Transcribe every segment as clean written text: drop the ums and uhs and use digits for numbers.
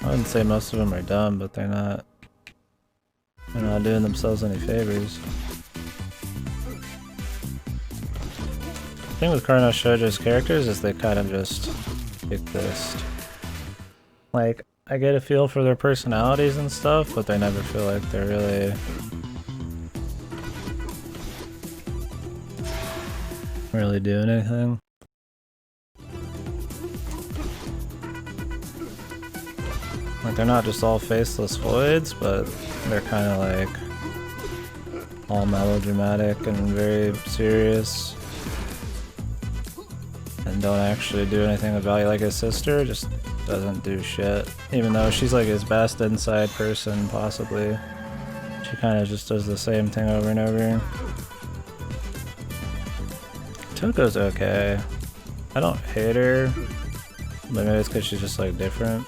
I wouldn't say most of them are dumb, but they're not doing themselves any favors. The thing with Kara no Shoujo's characters is they kind of just exist. Like, I get a feel for their personalities and stuff, but they never feel like they're really doing anything. Like, they're not just all faceless voids, but they're kind of like all melodramatic and very serious and don't actually do anything of value. Like his sister just doesn't do shit, even though she's like his best inside person possibly. She kind of just does the same thing over and over. Toko's okay. I don't hate her, but maybe it's because she's just like different.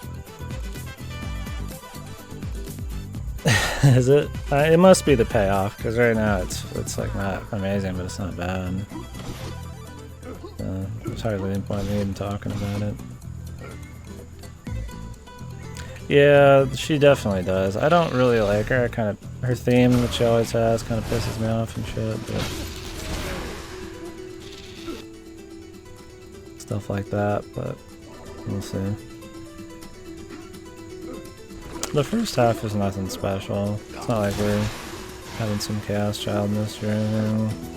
Is it? It must be the payoff, because right now it's like not amazing, but it's not bad. There's hardly any point in me even talking about it. Yeah, she definitely does. I don't really like her. Her theme that she always has kind of pisses me off and shit, but stuff like that, but we'll see. The first half is nothing special. It's not like we're having some Chaos Child mystery or anything.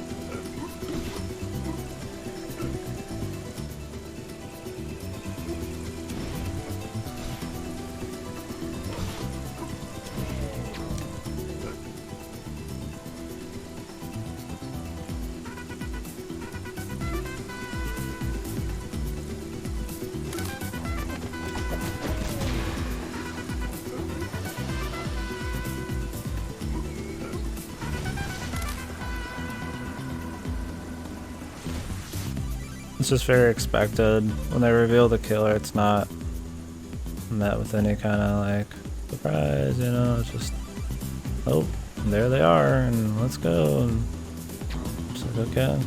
It's just very expected. When they reveal the killer, it's not met with any kind of like surprise, you know, it's just, oh, there they are, and let's go, and it's like, okay.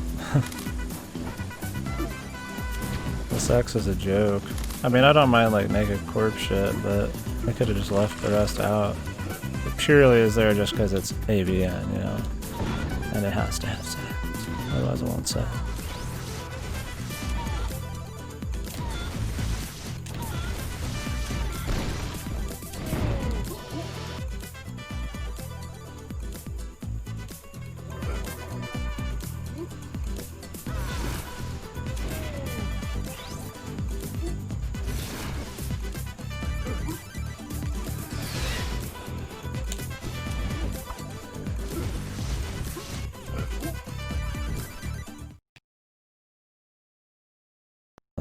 The sex is a joke. I mean, I don't mind like naked corpse shit, but I could have just left the rest out. It purely is there just because it's AVN, you know, and it has to have sex, otherwise it won't sell.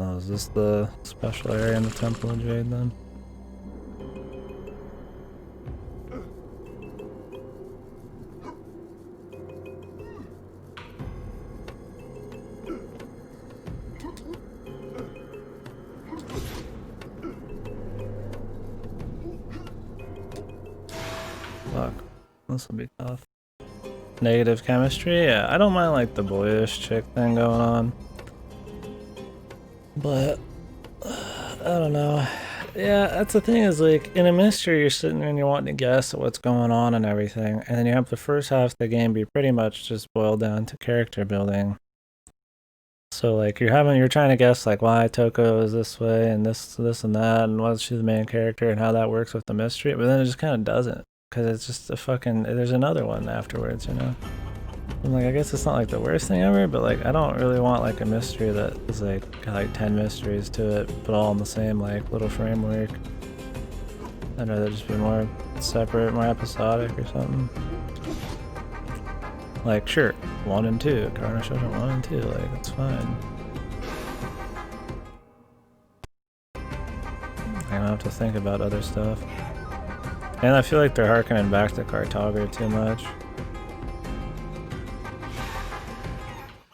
Oh, is this the special area in the Temple of Jade then? Fuck, this will be tough. Negative chemistry? Yeah, I don't mind like the boyish chick thing going on. But, I don't know. Yeah, that's the thing is like, in a mystery you're sitting there and you're wanting to guess at what's going on and everything, and then you have the first half of the game be pretty much just boiled down to character building. So like, you're trying to guess like why Toko is this way and this and that, and why she's the main character and how that works with the mystery, but then it just kind of doesn't, because it's just a fucking, there's another one afterwards, you know? I'm like, I guess it's not like the worst thing ever, but like, I don't really want like a mystery that is like, got like 10 mysteries to it, but all in the same like little framework. I'd rather just be more separate, more episodic or something. Like, sure, 1 and 2, Kara no Shoujo 1 and 2, like, it's fine. I don't have to think about other stuff. And I feel like they're harkening back to Cartography too much.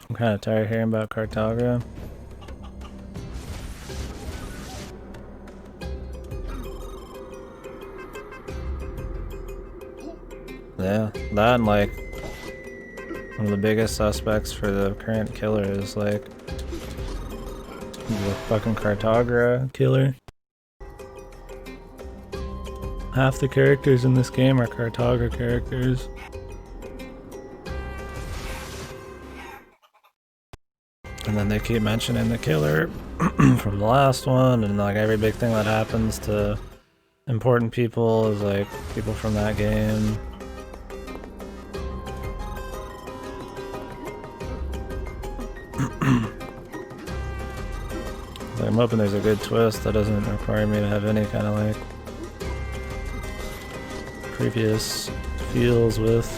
I'm kind of tired of hearing about Cartography. Yeah, that and like, one of the biggest suspects for the current killer is like the fucking Cartography killer. Half the characters in this game are Cartaga characters. And then they keep mentioning the killer from the last one, and like every big thing that happens to important people is like people from that game. Like, I'm hoping there's a good twist that doesn't require me to have any kind of like previous feels with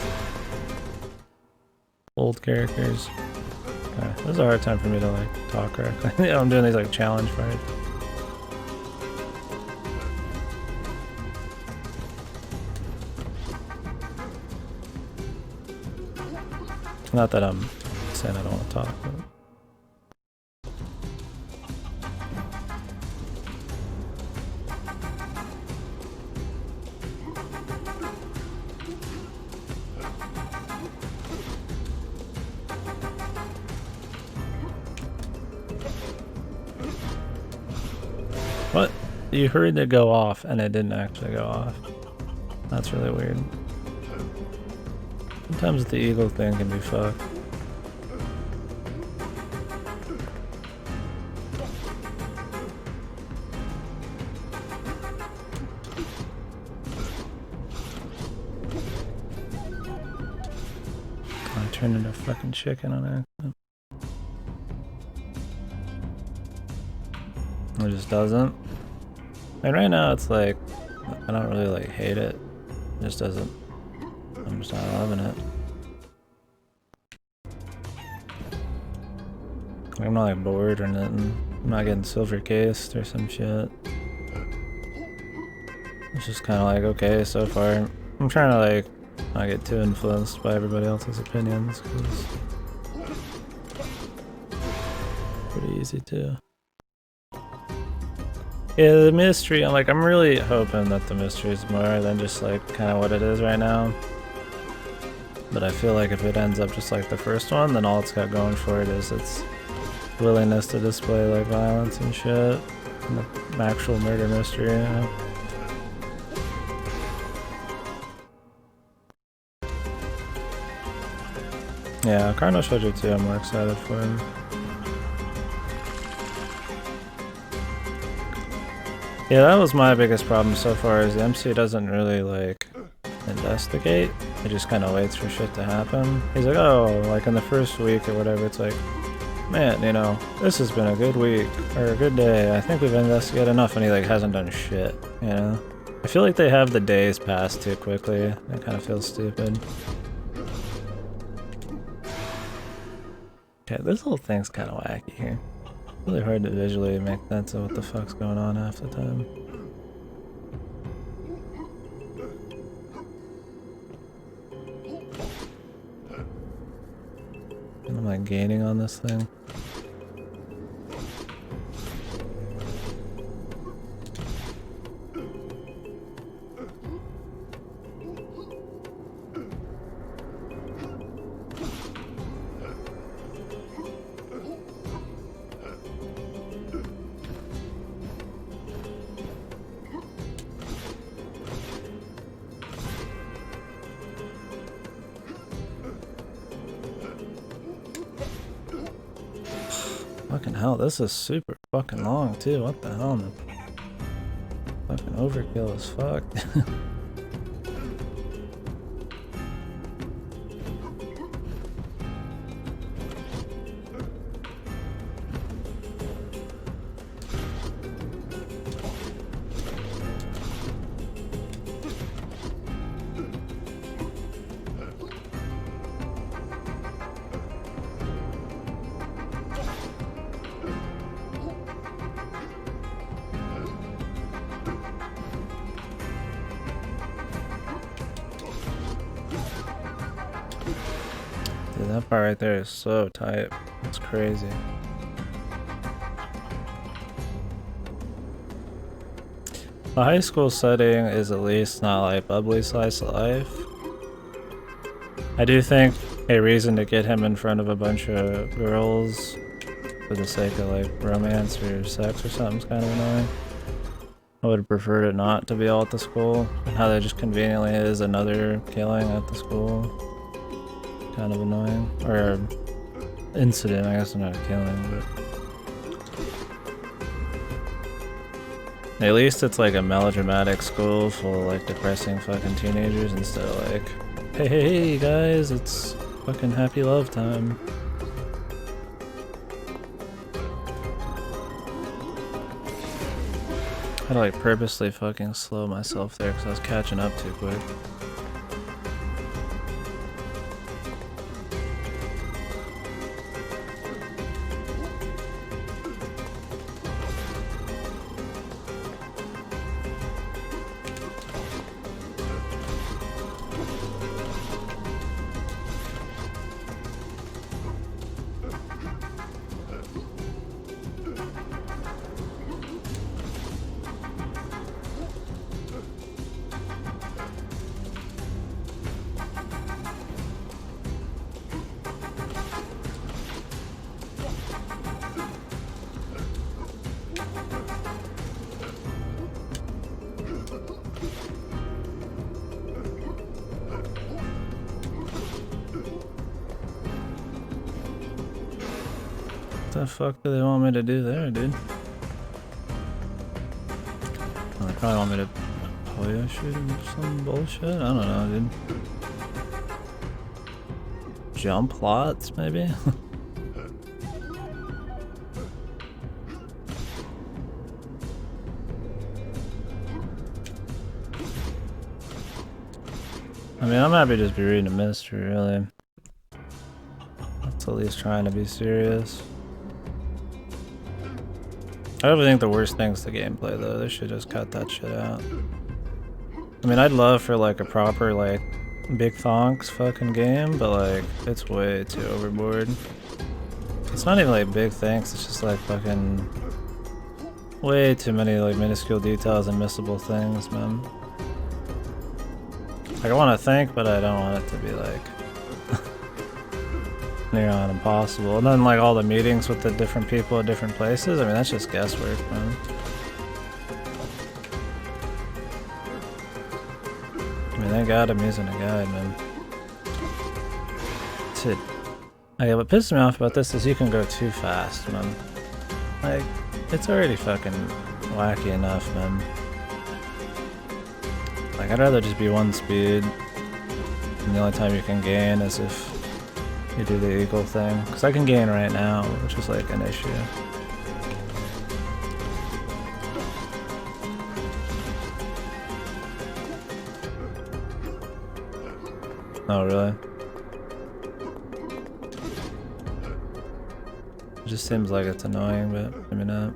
old characters. Okay, this is a hard time for me to like talk correctly. Yeah, I'm doing these like challenge fights. Not that I'm saying I don't want to talk, but... What? You heard it go off and it didn't actually go off. That's really weird. Sometimes the eagle thing can be fucked. I turned into a fucking chicken on accident. It just doesn't. And right now it's like, I don't really like hate it. It just doesn't. I'm just not loving it. I'm not like bored or nothing. I'm not getting silver cased or some shit. It's just kind of like, okay, so far. I'm trying to like not get too influenced by everybody else's opinions, because pretty easy to. Yeah, the mystery, I'm really hoping that the mystery is more than just like kind of what it is right now. But I feel like if it ends up just like the first one, then all it's got going for it is its willingness to display like violence and shit. And the actual murder mystery, you know? Yeah, Carno Shoujo 2 I'm more excited for him. Yeah, that was my biggest problem so far, is the MC doesn't really like investigate. He just kind of waits for shit to happen. He's like, oh, like in the first week or whatever, it's like, man, you know, this has been a good week or a good day. I think we've investigated enough, and he like hasn't done shit, you know? I feel like they have the days pass too quickly. It kind of feels stupid. Okay, this whole thing's kind of wacky here. Really hard to visually make sense of what the fuck's going on half the time. And I'm like gaining on this thing. Fucking hell, this is super fucking long too. What the hell, man? Fucking overkill as fuck. Dude, that part right there is so tight. It's crazy. The high school setting is at least not like bubbly slice of life. I do think a reason to get him in front of a bunch of girls for the sake of like romance or sex or something is kind of annoying. I would have preferred it not to be all at the school. How there just conveniently is another killing at the school. Kind of annoying. Or incident, I guess not a killing, but... At least it's like a melodramatic school full of like depressing fucking teenagers instead of like, hey, hey, hey guys, it's fucking happy love time. I had to like purposely fucking slow myself there because I was catching up too quick. What the fuck do they want me to do there, dude? Well, they probably want me to Poyo shoot him or some bullshit? I don't know, dude. Jump lots, maybe? I mean, I'm happy to just be reading a mystery, really. That's at least trying to be serious. I don't think the worst thing's the gameplay, though. They should just cut that shit out. I mean, I'd love for, like, a proper, like, Big Thonks fucking game, but, like, it's way too overboard. It's not even, like, big things, it's just, like, fucking... way too many, like, minuscule details and missable things, man. Like, I want to think, but I don't want it to be, like... near on impossible. And then like all the meetings with the different people at different places, I mean that's just guesswork, man. I mean thank God I'm using a guide, man. Okay, what pisses me off about this is you can go too fast, man. Like, it's already fucking wacky enough, man. Like I'd rather just be one speed, and the only time you can gain is if you do the eagle thing, because I can gain right now, which is like an issue. Oh, really? It just seems like it's annoying, but maybe not.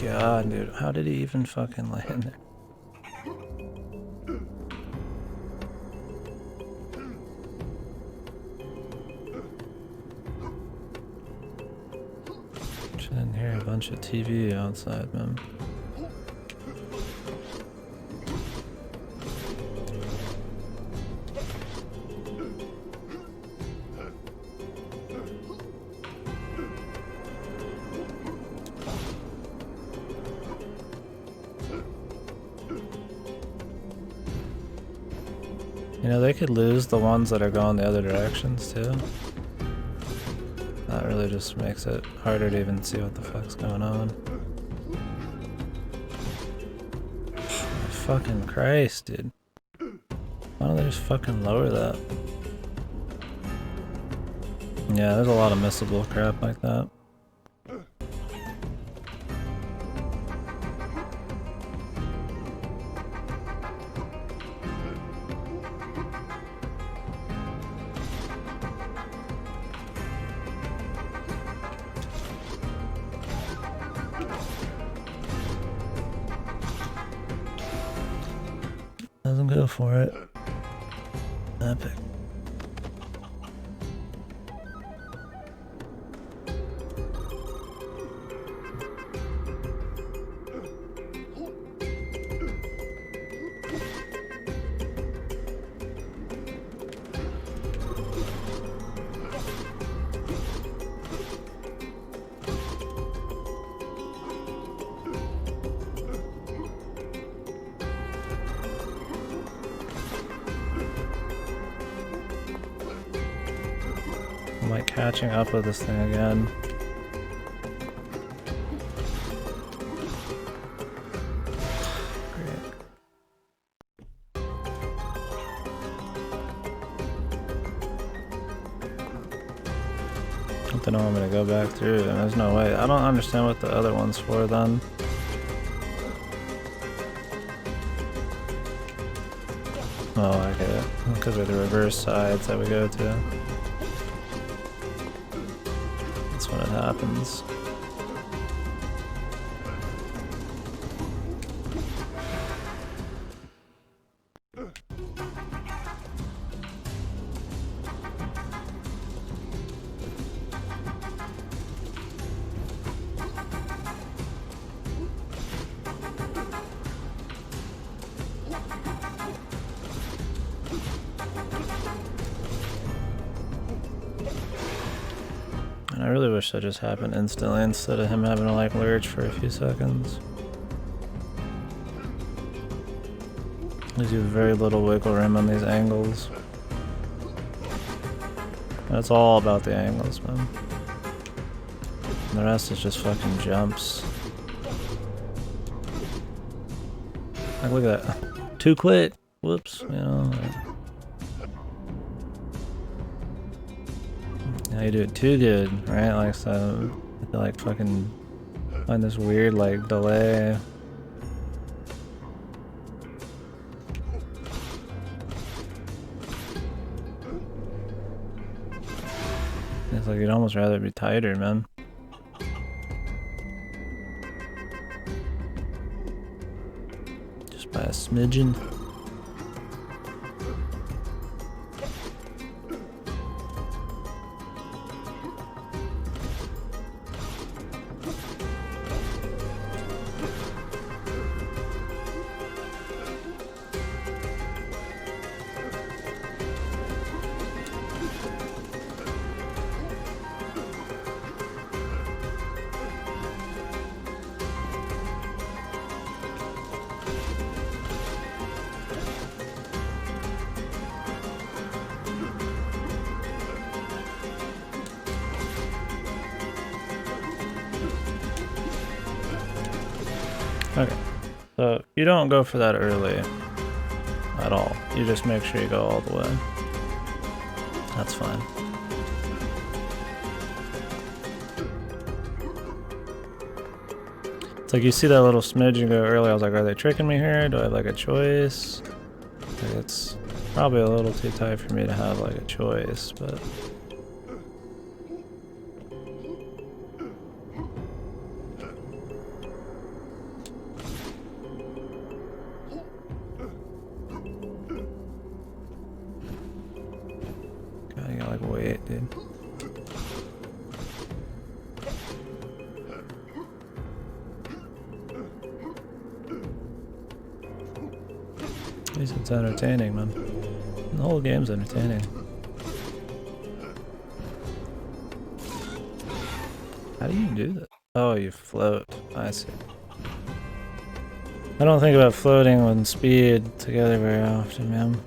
God, dude, how did he even fucking land there? Shouldn't hear a bunch of TV outside, man. You know, they could lose the ones that are going the other directions, too. That really just makes it harder to even see what the fuck's going on. Fucking Christ, dude. Why don't they just fucking lower that? Yeah, there's a lot of missable crap like that. Doesn't go for it. Epic. I'm like catching up with this thing again. They don't want me to go back through, and there's no way. I don't understand what the other one's for then. Oh, I get it. Because they're the reverse sides that we go to. That's when it happens. I really wish that just happened instantly instead of him having to like lurch for a few seconds. Leaves you with very little wiggle room on these angles. That's all about the angles, man. And the rest is just fucking jumps. Like, look at that. Too quick. Whoops, you know. Yeah, you do it too good, right? Like, so you have to like fucking find this weird like delay. It's like you'd almost rather be tighter, man. Just by a smidgen. Okay, so you don't go for that early at all. You just make sure you go all the way. That's fine. It's like you see that little smidge go early. I was like, are they tricking me here? Do I have like a choice? Like, it's probably a little too tight for me to have like a choice, but... God, you gotta like wait, dude. At least it's entertaining, man. The whole game's entertaining. How do you do that? Oh, you float. I see. I don't think about floating and speed together very often, man.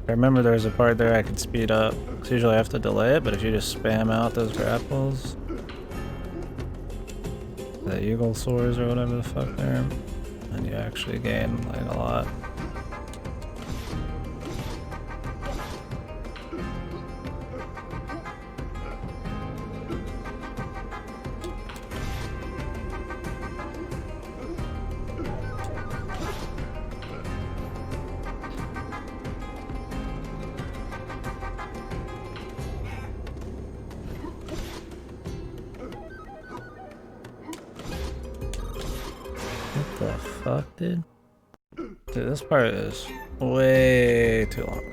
I remember there was a part there I could speed up. Because usually I have to delay it, but if you just spam out those grapples, the eagle soars or whatever the fuck there, and you actually gain like a lot. What the fuck, dude? Dude, this part is way too long.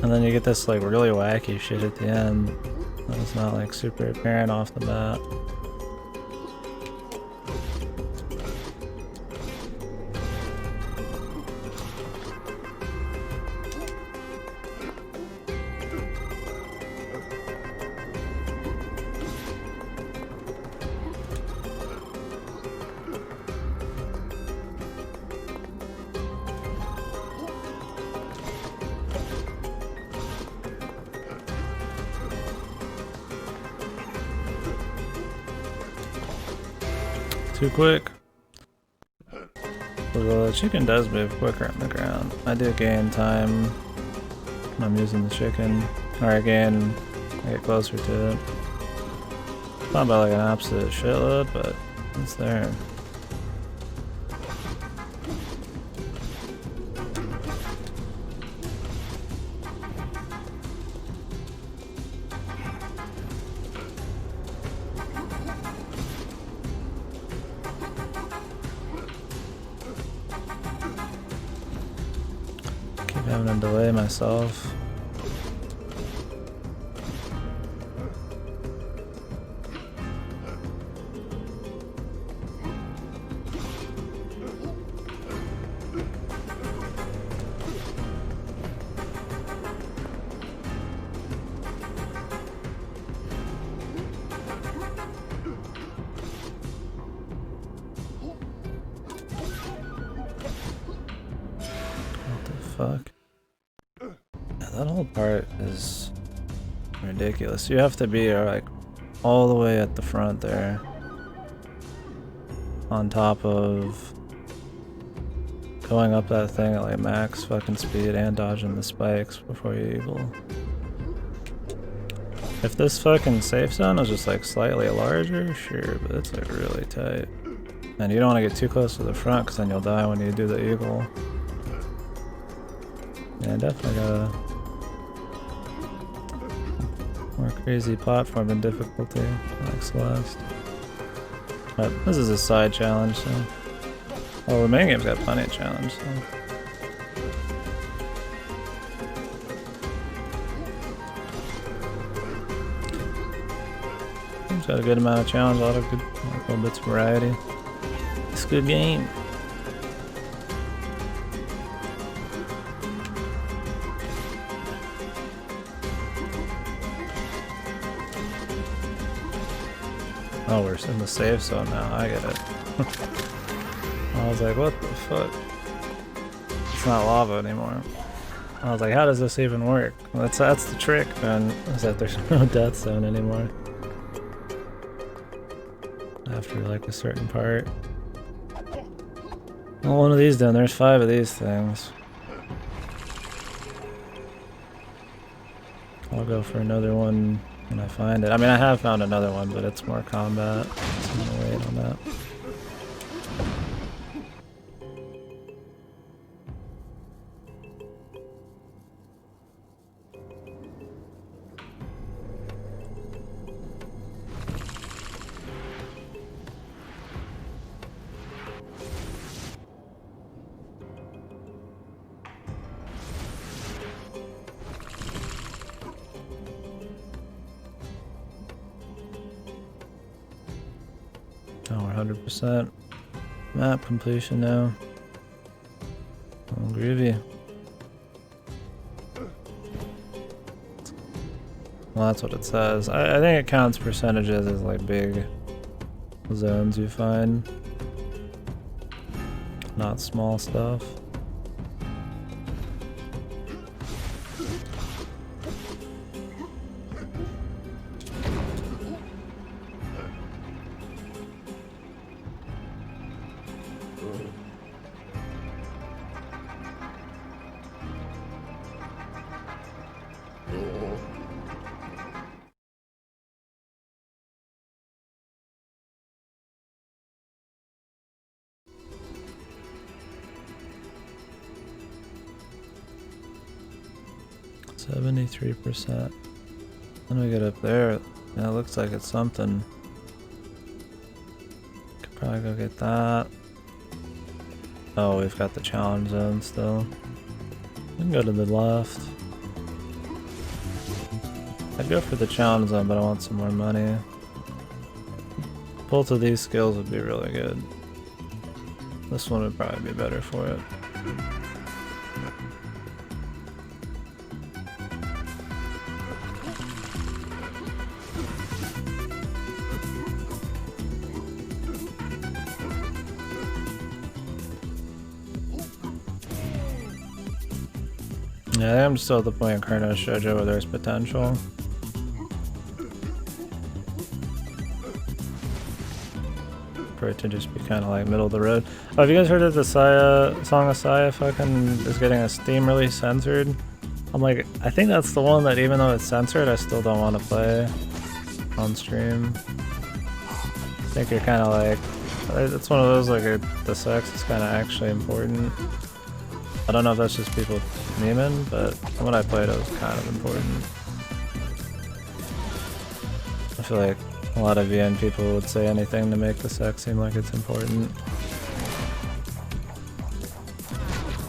And then you get this like really wacky shit at the end. That's not like super apparent off the bat. Too quick. Well, the chicken does move quicker on the ground. I do gain time when I'm using the chicken. Or I get closer to it. It's not by like an absolute shitload, but it's there. Keep having to delay myself. Fuck. Yeah, that whole part is ridiculous. You have to be like all the way at the front there, on top of going up that thing at like max fucking speed and dodging the spikes before you eagle. If this fucking safe zone was just like slightly larger, sure, but it's like really tight. And you don't want to get too close to the front because then you'll die when you do the eagle. Yeah, definitely got a more crazy platforming difficulty, like Celeste. But this is a side challenge, so... Well, the main game's got plenty of challenge, so... It's got a good amount of challenge, a lot of good little bits of variety. It's a good game. Oh, we're in the safe zone now. I get it. I was like, what the fuck? It's not lava anymore. I was like, how does this even work? Well, that's the trick, man, is that there's no death zone anymore. After like a certain part. Well, one of these done. There's 5 of these things. I'll go for another one when I find it. I mean, I have found another one, but it's more combat. So I'm gonna wait on that. Oh, we're 100% map completion now. Oh, groovy. Well, that's what it says. I think it counts percentages as like big zones you find, not small stuff. %. When we get up there, yeah, it looks like it's something. Could probably go get that. Oh, we've got the challenge zone still. We can go to the left. I'd go for the challenge zone, but I want some more money. Both of these skills would be really good. This one would probably be better for it. Yeah, I'm still at the point in Chrono Shoujo where there's potential. for it to just be kind of like middle of the road. Oh, have you guys heard that the Song of Saya fucking is getting a Steam release censored? I'm like, I think that's the one that even though it's censored, I still don't want to play on stream. I think you're kind of like, it's one of those like the sex is kind of actually important. I don't know if that's just people memeing, but when I played it was kind of important. I feel like a lot of VN people would say anything to make the sex seem like it's important.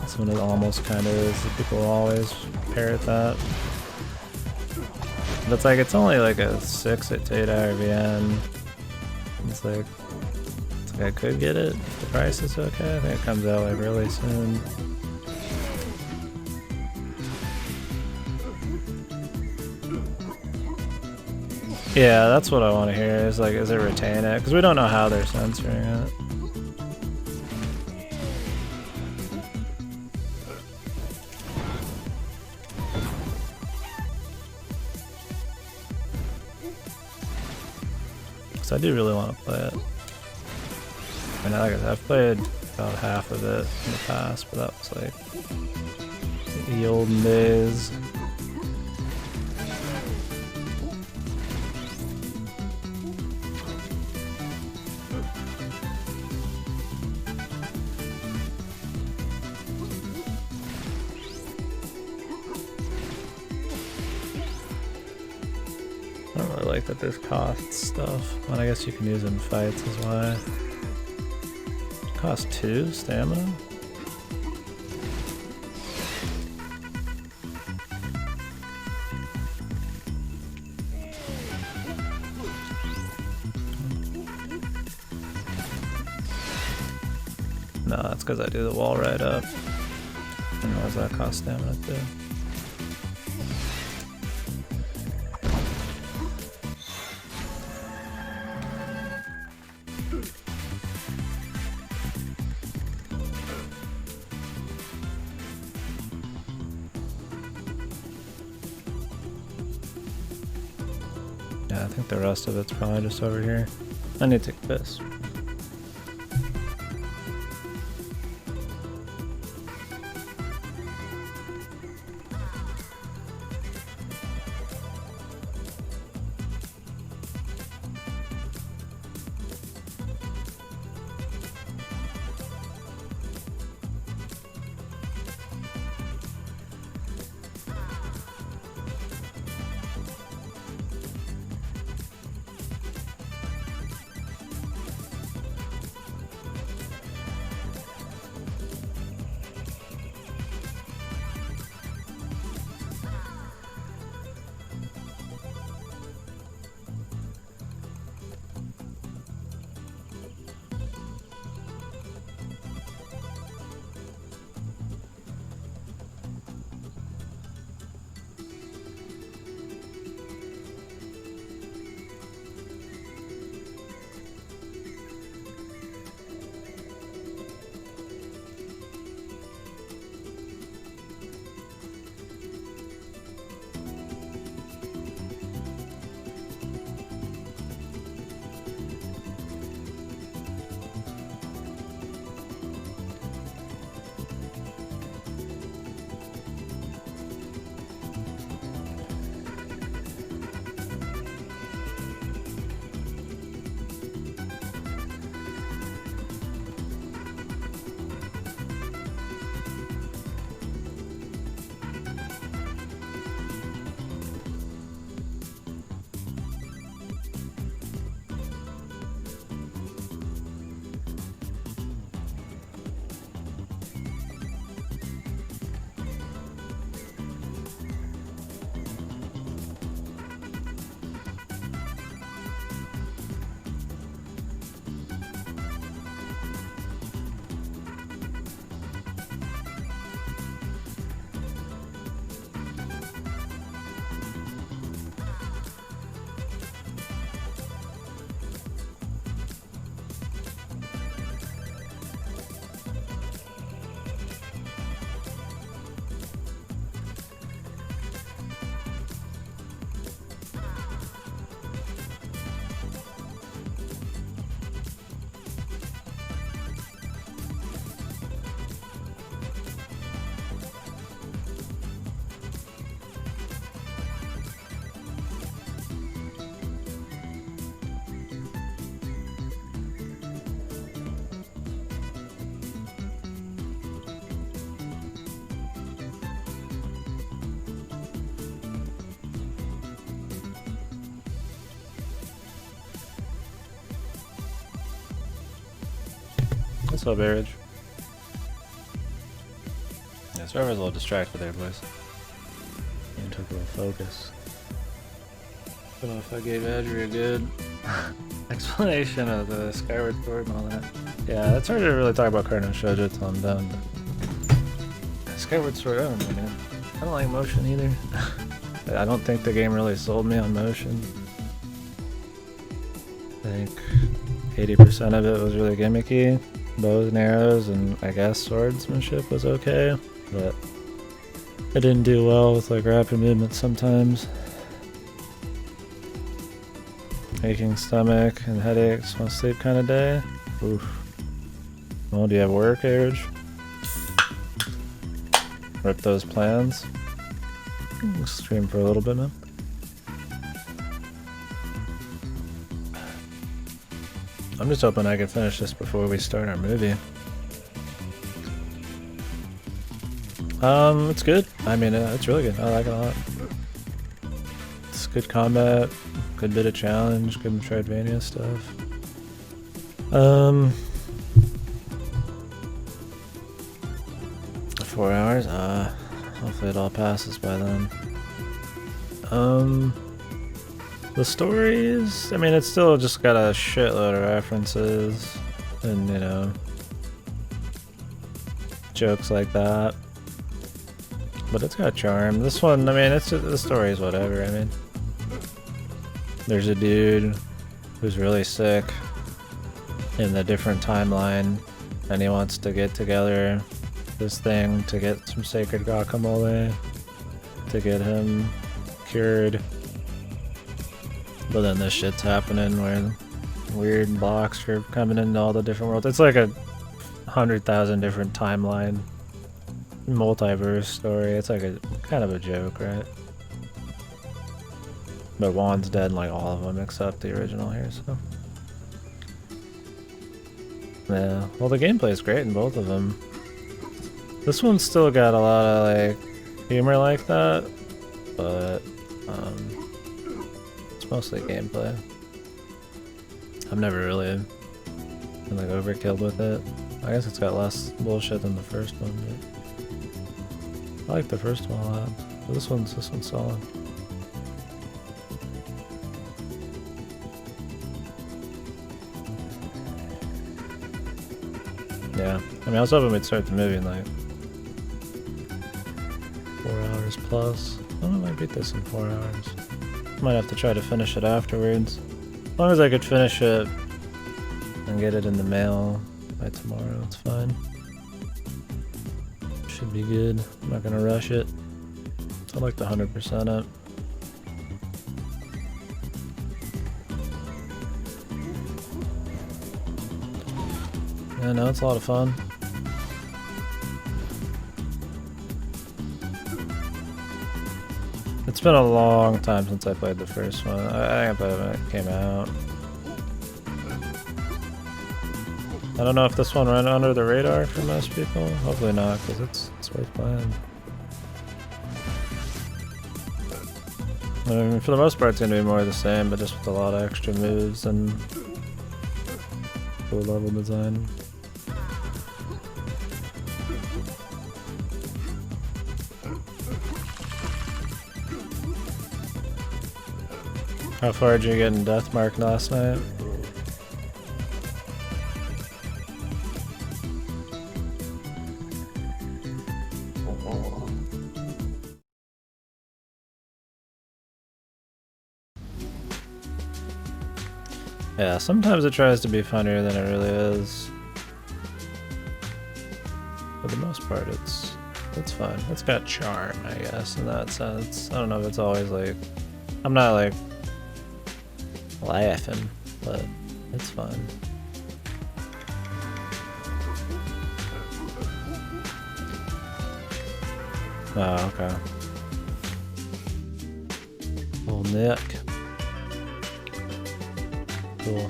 That's when it almost kind of is. People always parrot that. But it's like, it's only like a 6 to 8 hour VN. It's like I could get it if the price is okay. I think it comes out like really soon. Yeah, that's what I want to hear, is like, is it retain it? Because we don't know how they're censoring it. Because I do really want to play it. I mean, like I said, I've played about half of it in the past, but that was like the olden days. I don't really like that this costs stuff, but I guess you can use it in fights is why. Cost 2 stamina? No, that's because I do the wall right up. I didn't realize that cost stamina too. Yeah, I think the rest of it's probably just over here. I need to take this. What's up, Average? Yeah, server's a little distracted there, boys. And took a little focus. I don't know if I gave Adri a good explanation of the Skyward Sword and all that. Yeah, it's hard to really talk about Cartoon Shoujo till I'm done. But Skyward Sword, I don't know, man. I don't like motion either. I don't think the game really sold me on motion. I think 80% of it was really gimmicky. Bows and arrows and I guess swordsmanship was okay, but it didn't do well with like rapid movements sometimes. Aching stomach and headaches, want to sleep kind of day. Oof. Well, do you have work, Average? Rip those plans. Stream for a little bit, man. I'm just hoping I can finish this before we start our movie. It's good. I mean, it's really good. I like it a lot. It's good combat, good bit of challenge, good Metroidvania stuff. 4 hours? Hopefully it all passes by then. The stories, I mean, it's still just got a shitload of references and, you know, jokes like that. But it's got charm. This one, I mean, it's just, the story's whatever. I mean, there's a dude who's really sick in a different timeline, and he wants to get together this thing to get some sacred guacamole to get him cured. But then this shit's happening where weird blocks are coming into all the different worlds. It's like a 100,000 different timeline multiverse story. It's like a kind of a joke, right? But Juan's dead in like all of them except the original here, so. Yeah, well the gameplay is great in both of them. This one's still got a lot of like humor like that, but it's mostly gameplay. I've never really been like overkilled with it. I guess it's got less bullshit than the first one, but I like the first one a lot. But this one's solid. Yeah, I mean I was hoping we'd start the movie in like 4 hours plus. I don't know if I beat this in 4 hours. Might have to try to finish it afterwards. As long as I could finish it and get it in the mail by tomorrow, it's fine. Should be good. I'm not gonna rush it. I like the 100% it. Yeah, no, it's a lot of fun. It's been a long time since I played the first one. I think I played it when it came out. I don't know if this one ran under the radar for most people. Hopefully not, because it's worth playing. I mean, for the most part, it's going to be more of the same, but just with a lot of extra moves and cool level design. How far did you get in Deathmark last night? Yeah, sometimes it tries to be funnier than it really is. For the most part, it's fun. It's got charm, I guess, in that sense. I don't know if it's always like... I'm not like... laughing, but it's fun. Oh, okay. Little Nick. Cool.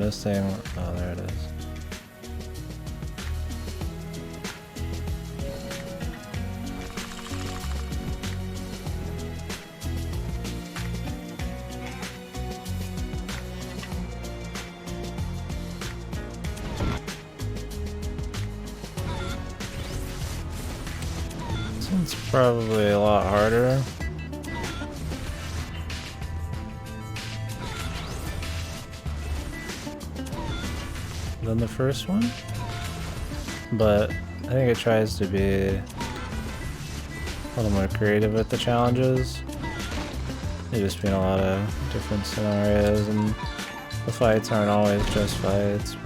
missing. Oh, there it is. This one's probably a lot harder. Than the first one, but I think it tries to be a little more creative with the challenges. They just be in a lot of different scenarios, and the fights aren't always just fights.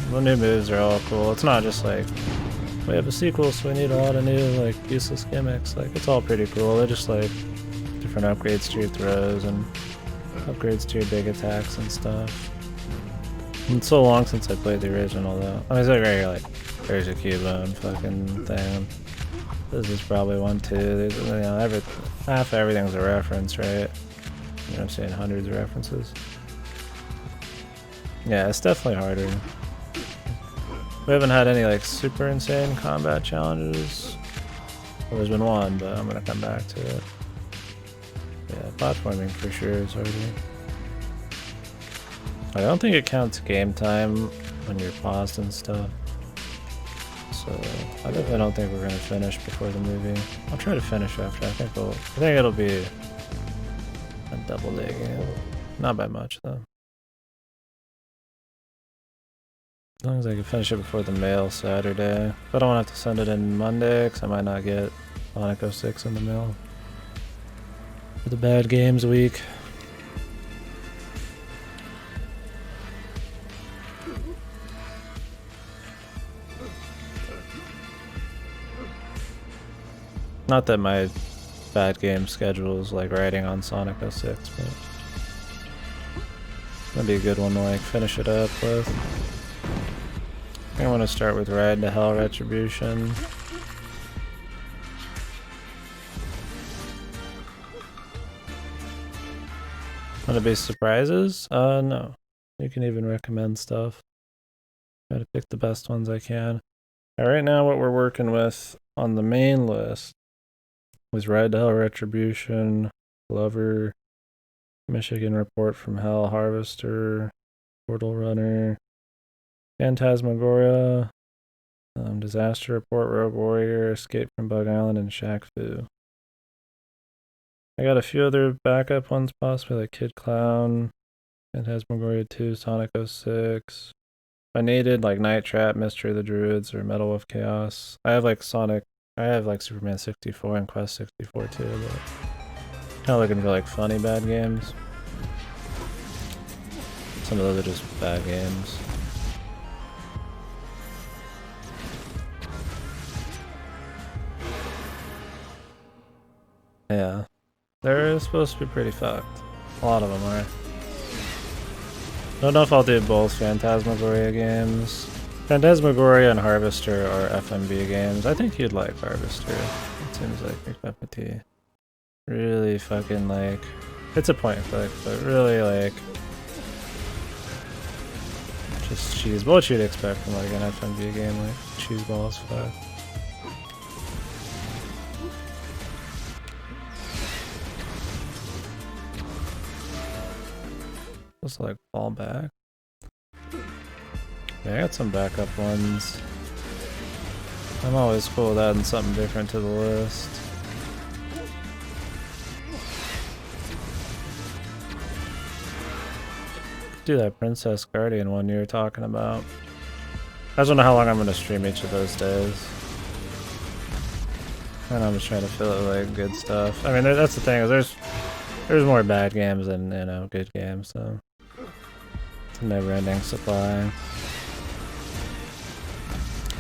The new moves are all cool. It's not just like we have a sequel, so we need a lot of new like useless gimmicks. Like it's all pretty cool. They're just like different upgrades to your throws and upgrades to your big attacks and stuff. It's so long since I played the original though. I mean, it's like right here, like, there's a Cubone fucking thing. This is probably one too. There's, you know, half everything's a reference, right? You know, I'm saying hundreds of references. Yeah, it's definitely harder. We haven't had any like super insane combat challenges. Well, there's been one, but I'm gonna come back to it. Yeah, platforming for sure is harder. I don't think it counts game time when you're paused and stuff. So I definitely don't think we're gonna finish before the movie. I'll try to finish after. I think it'll be a double day game. Not by much though. As long as I can finish it before the mail Saturday. But I don't want to have to send it in Monday because I might not get Sonic 06 in the mail for the bad games week. Not that my bad game schedule is like writing on Sonic 06, but that'd be a good one to like finish it up with. I think I want to start with Ride to Hell Retribution. Want to be surprises? No. You can even recommend stuff. Try to pick the best ones I can. Right now what we're working with on the main list was Ride to Hell Retribution, Glover, Michigan Report from Hell, Harvester, Portal Runner, Phantasmagoria, Disaster Report, Rogue Warrior, Escape from Bug Island, and Shaq Fu. I got a few other backup ones possibly, like Kid Clown, Phantasmagoria 2, Sonic 06. I needed like Night Trap, Mystery of the Druids, or Metal Wolf Chaos. I have like Superman 64 and Quest 64 too, but kind of looking for like funny bad games. Some of those are just bad games. Yeah, they're supposed to be pretty fucked. A lot of them are. Don't know if I'll do both Phantasmagoria games. Phantasmagoria and Harvester are FMV games. I think you'd like Harvester. It seems like your cup of tea. Really fucking like... It's a point and click, but really like... Just cheese. What you'd expect from like an FMV game, like cheese balls fuck. Just like fall back. Yeah, I got some backup ones. I'm always cool with adding something different to the list. Do that Princess Guardian one you were talking about. I just don't know how long I'm gonna stream each of those days. And I'm just trying to fill it with like good stuff. I mean, that's the thing, is there's more bad games than, you know, good games, so it's a never-ending supply.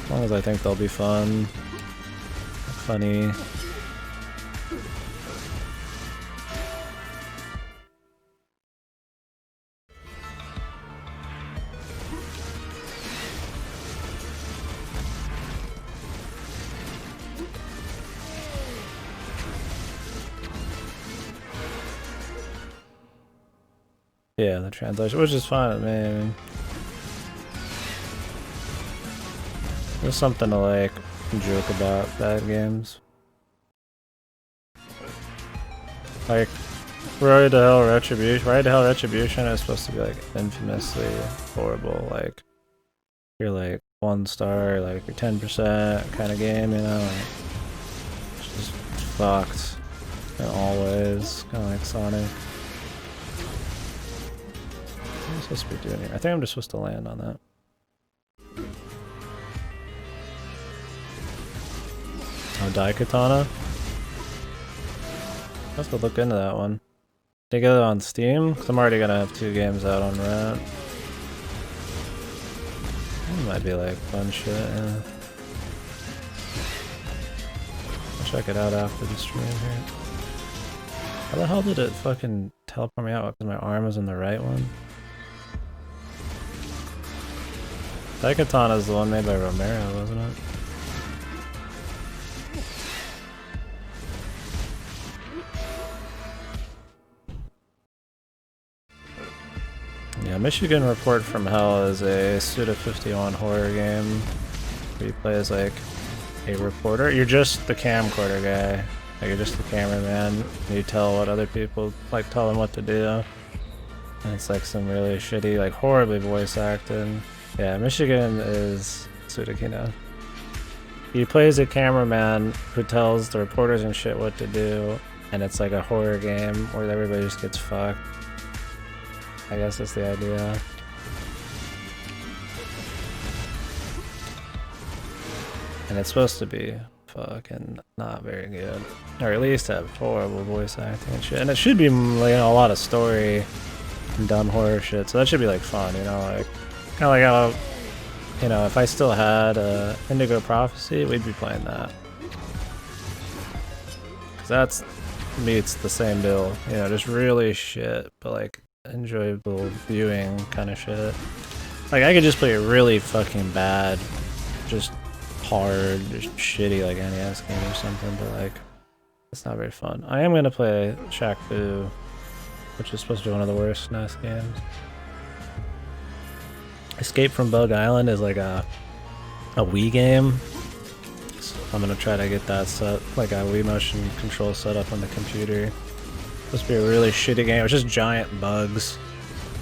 As long as I think they'll be fun, funny. Yeah, the translation, which is fine with me. I mean, There's something to like joke about bad games. Like Road to Hell Retribution. Ride to Hell Retribution is supposed to be like infamously horrible. Like you're like 1 star, like you're 10% kind of game, you know. Like, it's just fucked in all ways, kind of like Sonic. What am I supposed to be doing here? I think I'm just supposed to land on that. Oh, Daikatana? I have to look into that one. Did you get it on Steam? Because I'm already gonna have 2 games out on rent. It might be like fun shit, yeah. I'll check it out after the stream here. How the hell did it fucking teleport me out? Because my arm was in the right one? Daikatana is the one made by Romero, wasn't it? Yeah, Michigan Report from Hell is a Suda51 horror game where you play as like a reporter. You're just the camcorder guy. Like you're just the cameraman. And you tell what other people, like tell them what to do. And it's like some really shitty, like horribly voice acting. Yeah, Michigan is Sudakina. You play as a cameraman who tells the reporters and shit what to do. And it's like a horror game where everybody just gets fucked. I guess that's the idea. And it's supposed to be fucking not very good. Or at least have horrible voice acting and shit. And it should be, like, you know, a lot of story and dumb horror shit. So that should be like fun, you know, like kind of like how, you know, if I still had Indigo Prophecy, we'd be playing that. Cause that's meets the same bill, you know, just really shit, but like enjoyable viewing kind of shit. Like I could just play a really fucking bad, just hard, just shitty like NES game or something, but like it's not very fun. I am gonna play Shaq Fu, which is supposed to be one of the worst NES games. Escape from Bug Island is like a Wii game. So I'm gonna try to get that set, like a Wii motion control set up on the computer. Supposed to be a really shitty game. It's just giant bugs.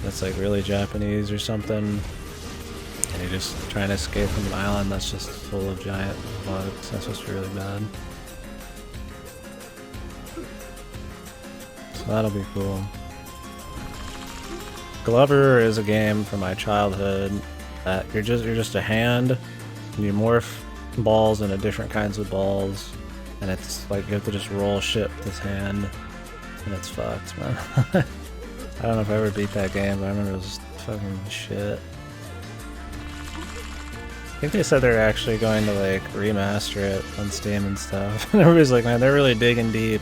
That's like really Japanese or something. And you're just trying to escape from an island that's just full of giant bugs. That's supposed to be really bad. So that'll be cool. Glover is a game from my childhood that you're just a hand and you morph balls into different kinds of balls, and it's like you have to just roll shit with this hand. And it's fucked, man. I don't know if I ever beat that game, but I remember it was fucking shit. I think they said they're actually going to like remaster it on Steam and stuff. And everybody's like, man, they're really digging deep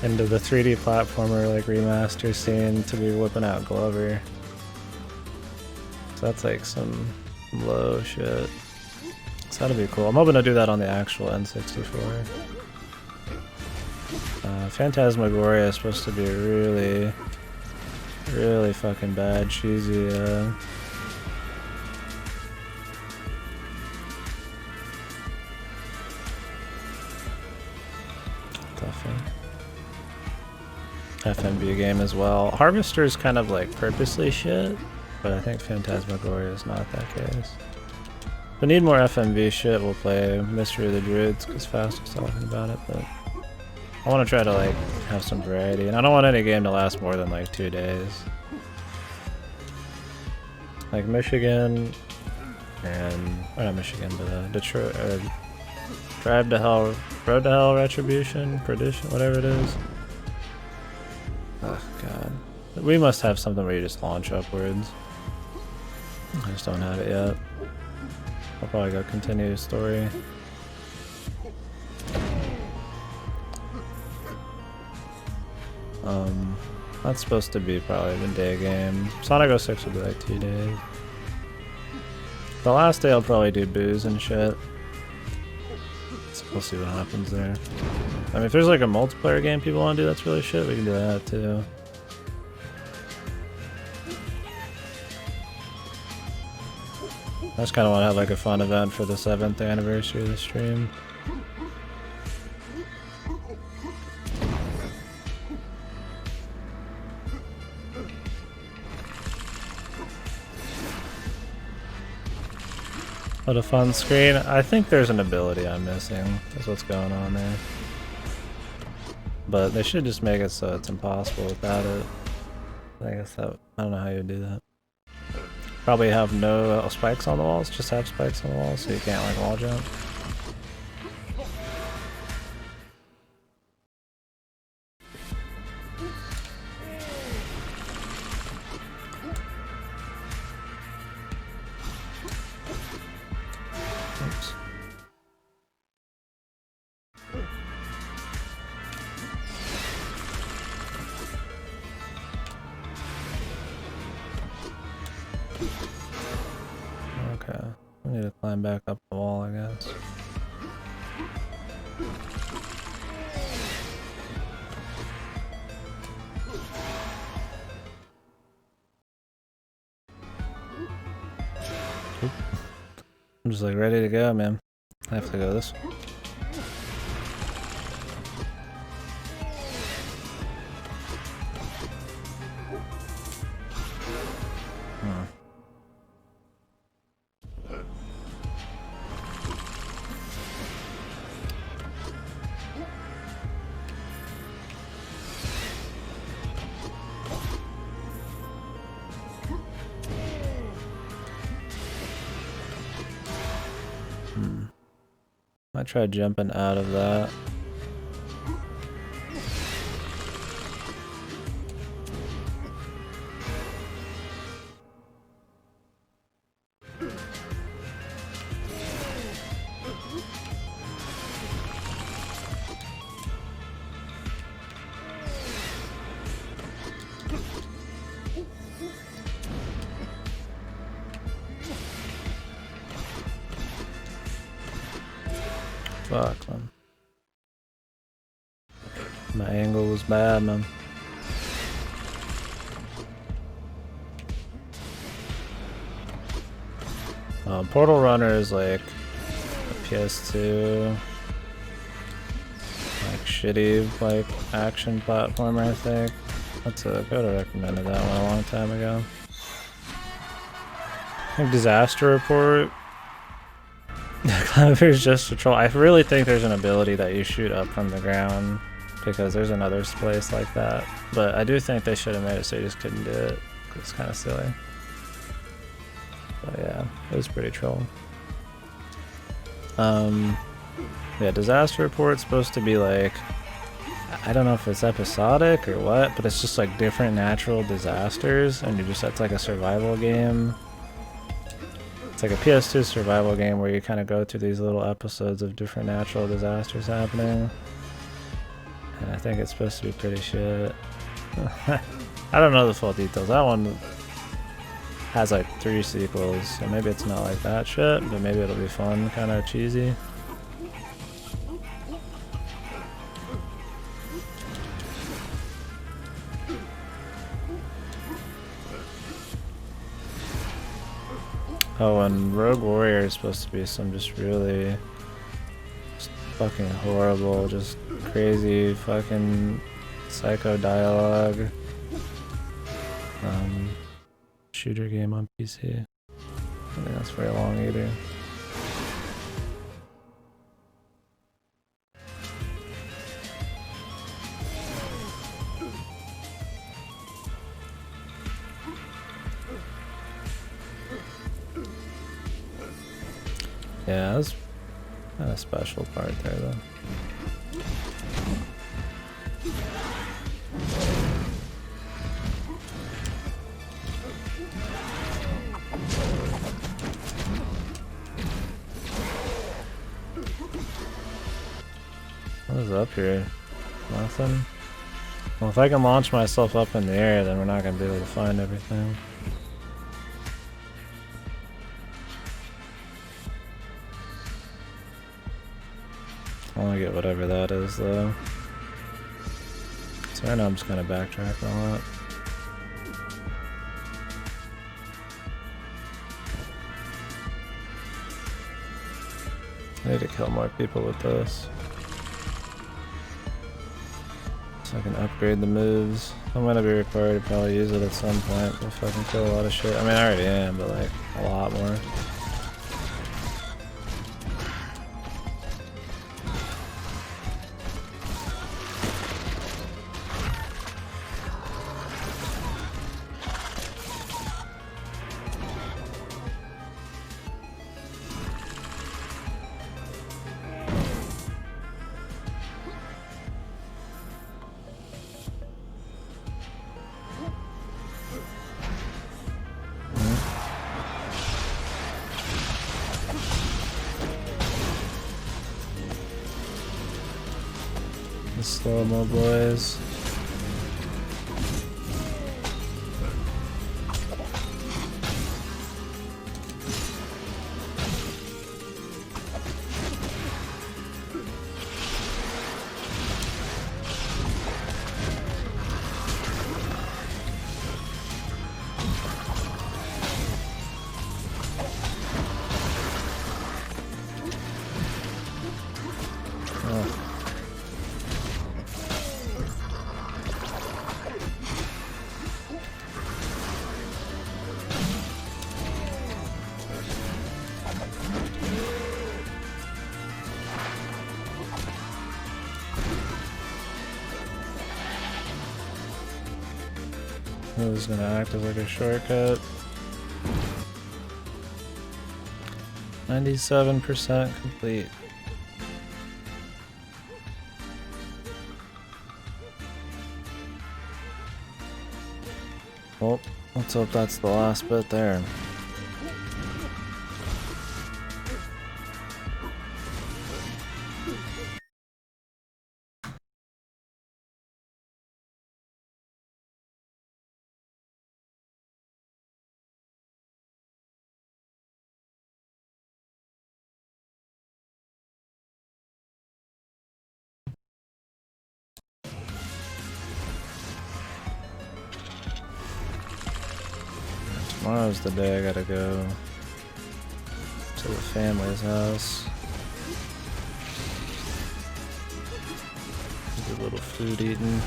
into the 3D platformer like remaster scene to be whipping out Glover. So that's like some low shit. So that'll be cool. I'm hoping to do that on the actual N64. Phantasmagoria is supposed to be really, really fucking bad, cheesy, FMV game as well. Harvester is kind of like purposely shit, but I think Phantasmagoria is not that case. If we need more FMV shit, we'll play Mystery of the Druids, because Fast was talking about it, but I want to try to like have some variety, and I don't want any game to last more than like 2 days. Like Michigan and, or not Michigan, but Detroit, Drive to Hell, Road to Hell Retribution, Perdition, whatever it is. Oh god. We must have something where you just launch upwards. I just don't have it yet. I'll probably go continue the story. That's supposed to be probably the day game. Sonic 06 will be like 2 days. The last day I'll probably do booze and shit. So we'll see what happens there. I mean, if there's like a multiplayer game people want to do that's really shit, we can do that too. I just kind of want to have like a fun event for the 7th anniversary of the stream. What a fun screen. I think there's an ability I'm missing. That's what's going on there. But they should just make it so it's impossible without it. I guess that, I don't know how you do that. Probably have no spikes on the walls, just have spikes on the walls so you can't like wall jump. Oops. Okay, we need to climb back up the wall, I guess. Oop. I'm just like ready to go, man. I have to go this way. I tried jumping out of that. Fuck, man. My angle was bad, man. Portal Runner is like a PS2, like shitty like action platformer, I think. That's a could have recommended that one a long time ago. I think Disaster Report. Clever's just a troll. I really think there's an ability that you shoot up from the ground because there's another place like that. But I do think they should have made it so you just couldn't do it. It's kind of silly. But yeah, it was pretty troll. Yeah, Disaster Report's supposed to be like, I don't know if it's episodic or what, but it's just like different natural disasters, and it's like a survival game. It's like a PS2 survival game where you kind of go through these little episodes of different natural disasters happening. And I think it's supposed to be pretty shit. I don't know the full details. That one has like 3 sequels, so maybe it's not like that shit, but maybe it'll be fun, kind of cheesy. Oh, and Rogue Warrior is supposed to be some just really fucking horrible, just crazy fucking psycho dialogue shooter game on PC. I don't think that's very long either. Yeah, that's kind of special part there though. What is up here? Nothing? Well, if I can launch myself up in the air, then we're not going to be able to find everything. I want to get whatever that is, though. So right now I'm just going to backtrack a lot. I need to kill more people with this. So I can upgrade the moves. I'm gonna be required to probably use it at some point if I can kill a lot of shit. I mean, I already am, but like, a lot more. The slow-mo boys. It was gonna act as like a shortcut. 97% complete. Well, let's hope that's the last bit there. Tomorrow's the day I gotta go to the family's house. Do a little food eating.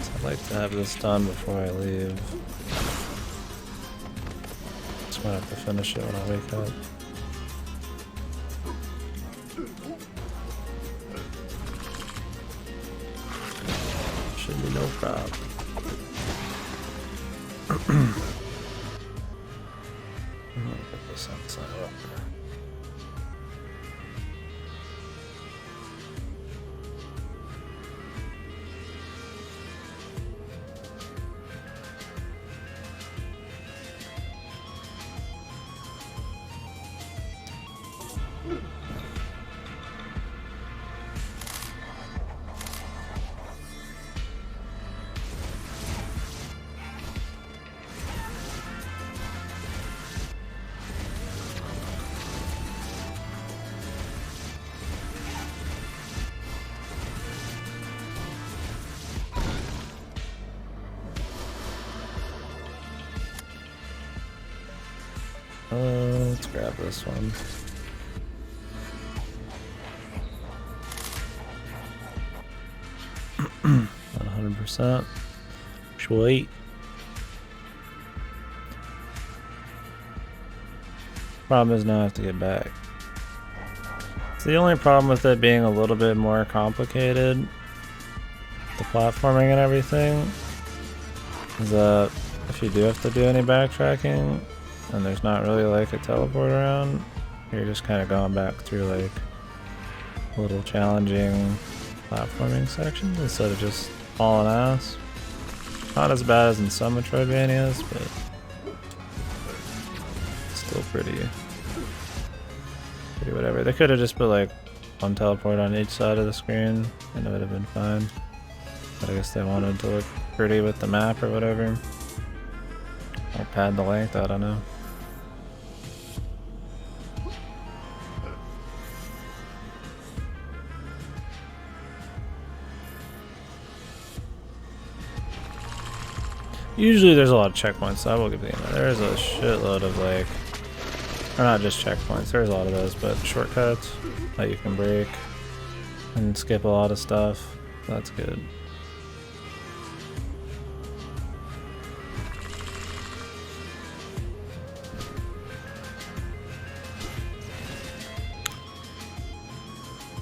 So I'd like to have this done before I leave. Just gonna have to finish it when I wake up. Should be no problem. I'm gonna put this outside up. Let's grab this one. Not 100%. Sweet. Problem is now I have to get back. So the only problem with it being a little bit more complicated, the platforming and everything, is that if you do have to do any backtracking, and there's not really like a teleport around, you're just kind of going back through like little challenging platforming sections instead of just hauling ass. Not as bad as in some Metroidvanias, but still pretty whatever. They could have just put like one teleport on each side of the screen and it would have been fine. But I guess they wanted to look pretty with the map or whatever. Or pad the length, I don't know. Usually there's a lot of checkpoints, so I will give the game. There is a shitload of like Or not just checkpoints, there's a lot of those, but shortcuts that you can break and skip a lot of stuff. That's good.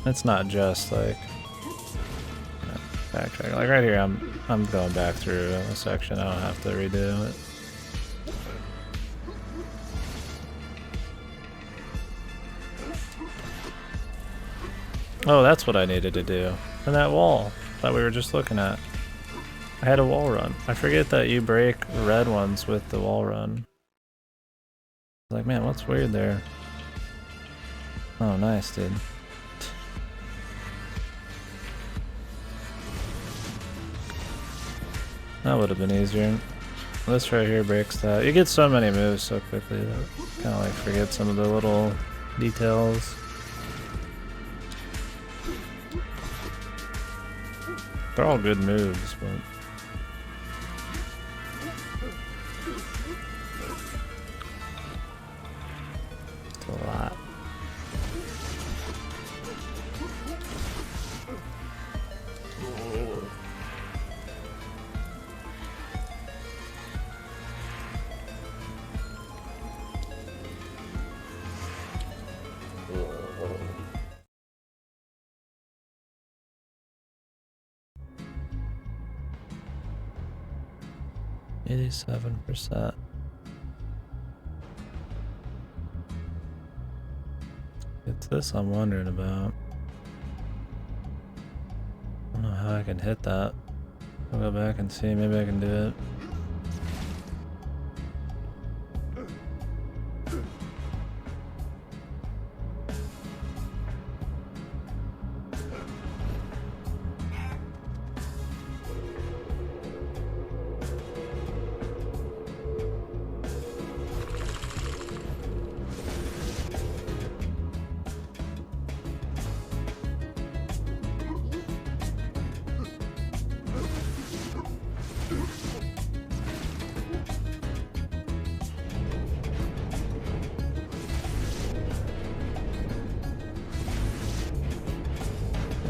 It's not just like backtrack. Like right here, I'm going back through a section. I don't have to redo it. Oh, that's what I needed to do. And that wall that we were just looking at. I had a wall run. I forget that you break red ones with the wall run. I was like, man, what's weird there? Oh, nice, dude. That would have been easier. This right here breaks that. You get so many moves so quickly that kind of like forget some of the little details. They're all good moves, but it's a lot. %. It's this I'm wondering about. I don't know how I can hit that. I'll go back and see, maybe I can do it.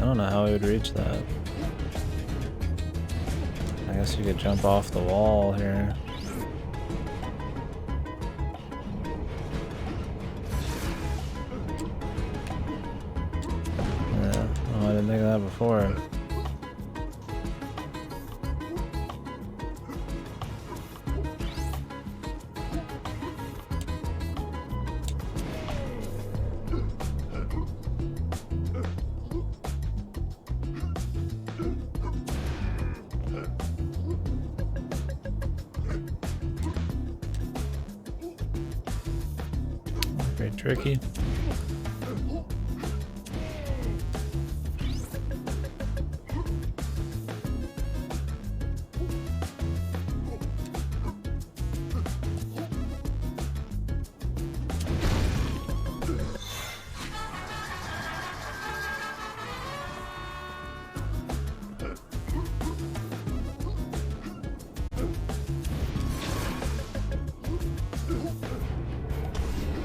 I don't know how we would reach that. I guess you could jump off the wall here. Yeah, oh, I didn't think of that before. Very tricky.